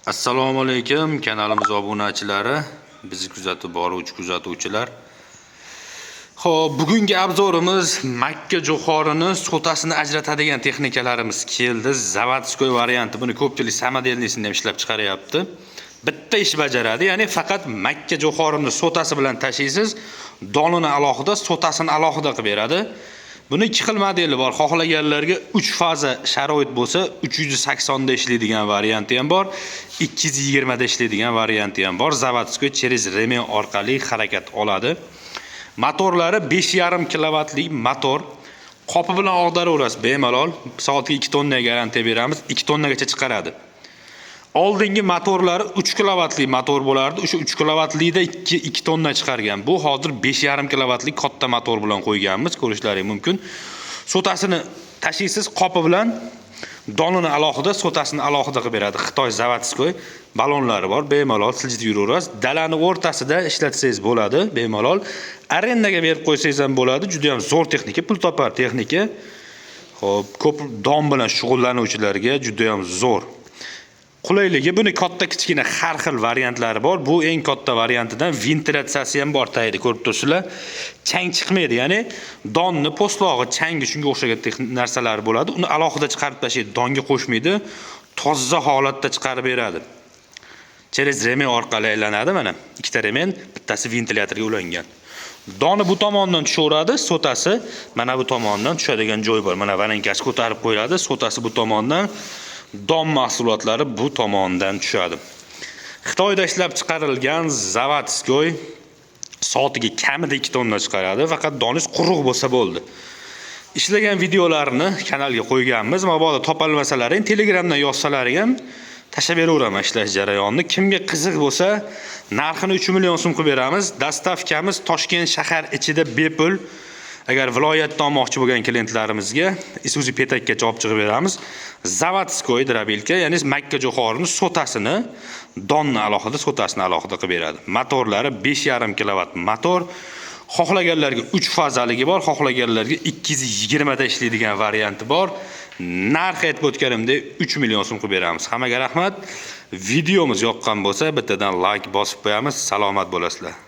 Assalomu alaykum kanalimiz obunachilari, bizni kuzatib boruvchi kuzatuvchilar. Xo'p, bugungi obzorimiz Makka jo'xorini so'tasini ajratadigan texnikalarimiz keldi. Zavodskoy varianti. Buni ko'pchilik samodelnisini ham ishlab chiqaryapti. Bitta ish bajaradi, ya'ni faqat Makka jo'xorini so'tasi bilan tashiysiz, donini alohida, so'tasini alohida qilib beradi. Buni ikki xil modeli bor. Xohlaganlarga 3 faza sharoit bo'lsa, 380 da ishlaydigan varianti ham bor, 220 da ishlaydigan varianti ham bor. Zavodskoy через remen orqali harakat oladi. Motorlari 5,5 kilovatlik motor. Qopi bilan og'daraverasiz bemalol. Soatiga 2 tonna garantiya beramiz. 2 tonnagacha chiqaradi. Oldingi motorlari 3 kilovatli motor bo'lardi. O'sha 3 kilovatlikda 2 tonna chiqargan. Bu hozir 5,5 kilovatlik katta motor bilan qo'yganmiz, ko'rishlaringiz mumkin. So'tasini tashiysiz qopi bilan donini alohida, so'tasini alohida qilib beradi. Xitoy Zavodskoy balonlari bor, bemalol siljitib yuraverasiz. Dalani o'rtasida ishlatsangiz bo'ladi, bemalol. Arendaga berib qo'ysangiz ham bo'ladi. Juda ham zo'r texnika, pul topar texnika. Xo'p, ko'p don bilan shug'ullanuvchilarga juda ham zo'r. Qulayligi, buni katta kichkina har xil variantlari bor. Bu eng katta variantidan ventilyatsiyasi ham bor tayida, ko'rib turibsizlar. Chang chiqmaydi, ya'ni donni po'stlog'i, changi shunga o'xshagan narsalar bo'ladi. Uni alohida chiqarib tashlaydi, donga qo'shmaydi, toza holatda chiqarib beradi. Через remen orqali aylanadi mana. Ikkita remen, bittasi ventilyatorga ulangan. Doni bu tomondan tushaveradi, so'tasi mana bu tomondan tushadigan joy bor. Mana vanankasi ko'tarib qo'yiladi, so'tasi bu tomondan. Don mahsulotlari bu tomondan tushadi. Xitoyda ishlab chiqarilgan Zavodskoy soatiga kamida 2 tonna chiqaradi, faqat doningiz quruq bo'lsa bo'ldi. Ishlagan videolarini kanalga qo'yganmiz, mabodo topolmasalaring Telegramdan yozsalaring ham tashlab beraveraman ishlash jarayonini. Kimga qiziq bo'lsa, narxini 3 million so'm qilib beramiz. Dastavkamiz Toshkent shahar ichida bepul. Agar viloyatdan olmoqchi bo'lgan klientlarimizga Isuzu petakgacha olib chiqib beramiz. Zavodskoy drobilka, ya'ni Makka jo'xorini so'tasini, donni alohida, so'tasini alohida qilib beradi. Motorlari 5,5 kilovat motor. Xohlaganlarga 3 fazaligi bor, xohlaganlarga 220 da ishlaydigan varianti bor. Narx aytib o'tganimdek 3 million so'm qilib beramiz. Hammaga rahmat. Videomiz yoqqan bo'lsa, bittadan like bosib qo'yamiz. Salomat bo'lasizlar.